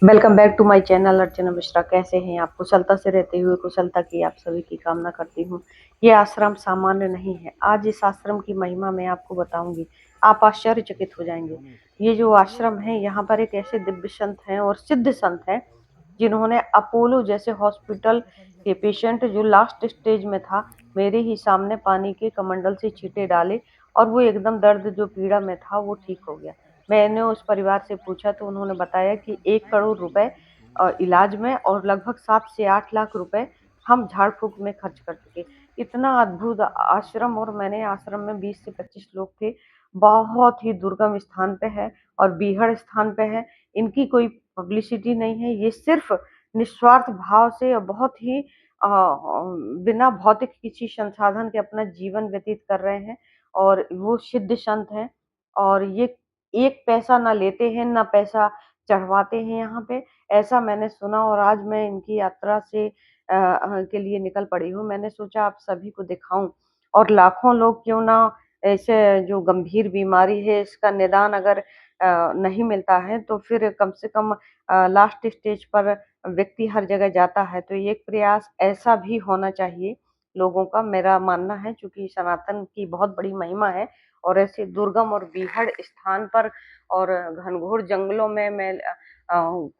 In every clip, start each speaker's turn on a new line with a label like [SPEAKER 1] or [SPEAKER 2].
[SPEAKER 1] Welcome back to my channel Archana Mishra. कैसे हैं आप? कुशलता से रहते हुए कुशलता की आप सभी की कामना करती हूँ। ये आश्रम सामान्य नहीं है। आज इस आश्रम की महिमा मैं आपको बताऊंगी, आप आश्चर्यचकित हो जाएंगे। ये जो आश्रम है, यहाँ पर एक ऐसे दिव्य संत हैं और सिद्ध संत हैं जिन्होंने अपोलो जैसे हॉस्पिटल के पेशेंट जो लास्ट स्टेज में था, मेरे ही सामने पानी के कमंडल से छींटे डाले और वो एकदम दर्द जो पीड़ा में था वो ठीक हो गया। मैंने उस परिवार से पूछा तो उन्होंने बताया कि 1 करोड़ रुपए इलाज में और लगभग 7 से 8 लाख रुपए हम झाड़ फूक में खर्च कर चुके। इतना अद्भुत आश्रम, और मैंने आश्रम में 20 से 25 लोग थे। बहुत ही दुर्गम स्थान पे है और बीहड़ स्थान पे है। इनकी कोई पब्लिसिटी नहीं है। ये सिर्फ निस्वार्थ भाव से और बहुत ही बिना भौतिक किसी संसाधन के अपना जीवन व्यतीत कर रहे हैं। और वो सिद्ध संत हैं और ये एक पैसा ना लेते हैं ना पैसा चढ़वाते हैं यहाँ पे, ऐसा मैंने सुना। और आज मैं इनकी यात्रा से के लिए निकल पड़ी हूँ। मैंने सोचा आप सभी को दिखाऊं, और लाखों लोग क्यों ना, ऐसे जो गंभीर बीमारी है इसका निदान अगर नहीं मिलता है तो फिर कम से कम लास्ट स्टेज पर व्यक्ति हर जगह जाता है, तो ये एक प्रयास ऐसा भी होना चाहिए लोगों का, मेरा मानना है। चूंकि सनातन की बहुत बड़ी महिमा है और ऐसे दुर्गम और बीहड़ स्थान पर और घनघोर जंगलों में मैं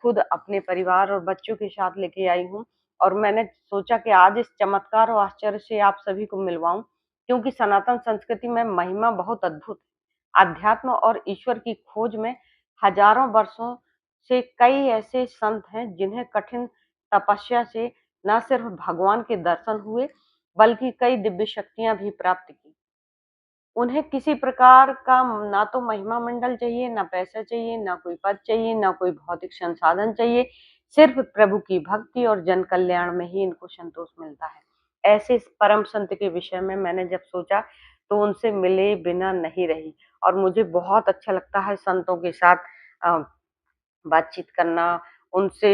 [SPEAKER 1] खुद अपने परिवार और बच्चों के साथ लेके आई हूँ। और मैंने सोचा कि आज इस चमत्कार और आश्चर्य से आप सभी को मिलवाऊं, क्योंकि सनातन संस्कृति में महिमा बहुत अद्भुत है। अध्यात्म और ईश्वर की खोज में हजारों वर्षों से कई ऐसे संत हैं जिन्हें कठिन तपस्या से न सिर्फ भगवान के दर्शन हुए, बल्कि कई दिव्य शक्तियां भी प्राप्त की। उन्हें किसी प्रकार का ना तो महिमा मंडल चाहिए, ना पैसा चाहिए, ना कोई पद चाहिए, ना कोई भौतिक संसाधन चाहिए। सिर्फ प्रभु की भक्ति और जन कल्याण में ही इनको संतोष मिलता है। ऐसे इस परम संत के विषय में मैंने जब सोचा तो उनसे मिले बिना नहीं रही। और मुझे बहुत अच्छा लगता है संतों के साथ अ, बातचीत करना, उनसे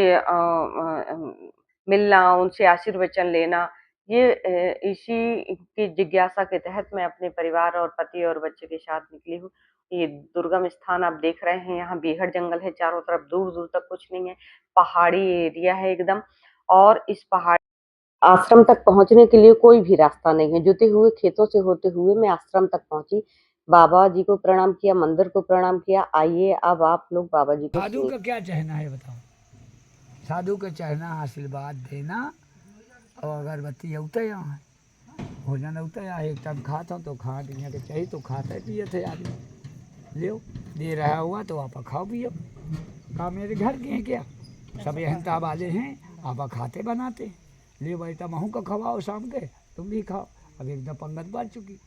[SPEAKER 1] मिलना, उनसे आशीर्वचन लेना। ये इसी की जिज्ञासा के तहत मैं अपने परिवार और पति और बच्चे के साथ निकली हूँ। ये दुर्गम स्थान आप देख रहे हैं, यहाँ बीहड़ जंगल है, चारों तरफ दूर-दूर तक कुछ नहीं है, पहाड़ी एरिया है एकदम। और इस पहाड़ आश्रम तक पहुँचने के लिए कोई भी रास्ता नहीं है। जुते हुए खेतों से होते हुए मैं आश्रम तक पहुँची। बाबा जी को प्रणाम किया, मंदिर को प्रणाम किया। आइए अब आप लोग बाबा जी को
[SPEAKER 2] साधु
[SPEAKER 1] सुनिए।
[SPEAKER 2] का क्या चाहना है बताओ। साधु का चाहना आशीर्वाद देना और अगरबत्ती औते यहाँ भोजन औते यहाँ एक टाइम खाता तो खा यहाँ के चाहिए तो खाते पिए थे आदमी ले दे रहा हुआ तो आप खाओ पियो। का मेरे घर के हैं क्या? सब एहनता वाले हैं। आप खाते बनाते ले बेटा महू का खवाओ शाम के तुम भी खाओ। अब एकदम पंगत बढ़ चुकी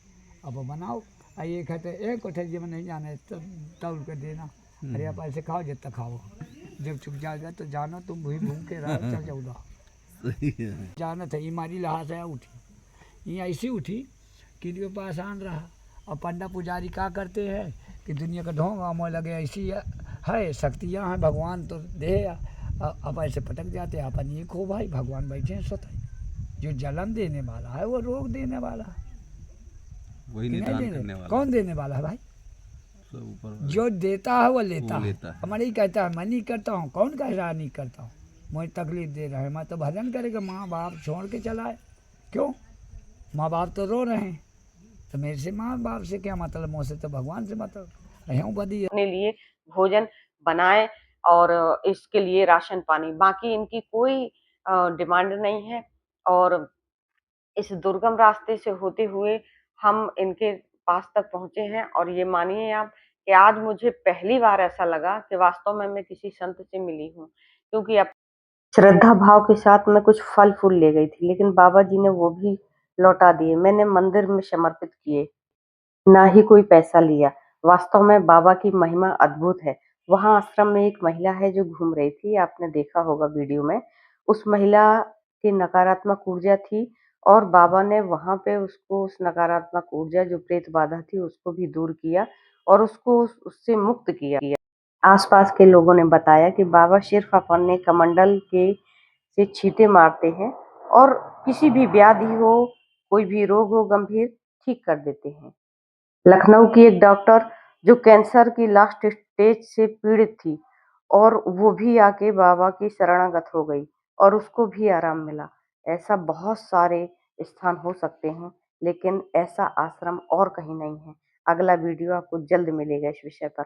[SPEAKER 2] अब बनाओ। ये कहते एक कोठे जी में नहीं जाने तो तौल के देना। अरे आप ऐसे खाओ जितना खाओ जब चुप जाएगा तो जाना तुम भूई भूम के रहो चल चौदह जाना था। ये मारी लहा से उठी ये ऐसी उठी कि के पास आन रहा। और पंडा पुजारी क्या करते हैं कि दुनिया का ढोंग मोह लगे ऐसी है शक्तियाँ हैं भगवान तो दे। अब ऐसे पटक जाते अपन ये खो भाई भगवान बैठे हैं स्वतः। जो जलन देने वाला है वो रोग देने वाला है
[SPEAKER 3] वही निदान करने वाला
[SPEAKER 2] कौन देने वाला है भाई?
[SPEAKER 3] सब ऊपर वाला
[SPEAKER 2] जो देता है वो लेता
[SPEAKER 3] वो
[SPEAKER 2] है।
[SPEAKER 3] लेता है।
[SPEAKER 2] हमारे ही कहता है मैं नहीं करता हूँ कौन कह रहा नहीं करता हूँ मुझे तकलीफ दे रहा है। मैं तो भजन करेगा माँ बाप छोड़ के चला है क्यों? माँ बाप तो रो रहे हैं तो मेरे से माँ बाप से क्या मतलब मुझसे तो भगवान से मतलब यूँ बदी
[SPEAKER 1] अपने लिए भोजन बनाए और इसके लिए राशन पानी, बाकी इनकी कोई डिमांड नहीं है। और इस दुर्गम रास्ते से होते हुए हम इनके पास तक पहुंचे हैं। और ये मानिए आप कि आज मुझे पहली बार ऐसा लगा कि वास्तव में मैं किसी संत से मिली हूँ, क्योंकि अब श्रद्धा भाव के साथ मैं कुछ फल फूल ले गई थी, लेकिन बाबा जी ने वो भी लौटा दिए। मैंने मंदिर में समर्पित किए, ना ही कोई पैसा लिया। वास्तव में बाबा की महिमा अद्भुत है। वहाँ आश्रम में एक महिला है जो घूम रही थी, आपने देखा होगा वीडियो में। उस महिला की नकारात्मक ऊर्जा थी और बाबा ने वहाँ पे उसको, उस नकारात्मक ऊर्जा जो प्रेत बाधा थी उसको भी दूर किया और उसको उससे मुक्त किया। आसपास के लोगों ने बताया कि बाबा सिर्फ अपने कमंडल के से छींटे मारते हैं और किसी भी व्याधि हो, कोई भी रोग हो गंभीर, ठीक कर देते हैं। लखनऊ की एक डॉक्टर जो कैंसर की लास्ट स्टेज से पीड़ित थी, और वो भी आके बाबा की शरणागत हो गई और उसको भी आराम मिला। ऐसा बहुत सारे स्थान हो सकते हैं, लेकिन ऐसा आश्रम और कहीं नहीं है। अगला वीडियो आपको जल्द मिलेगा इस विषय पर।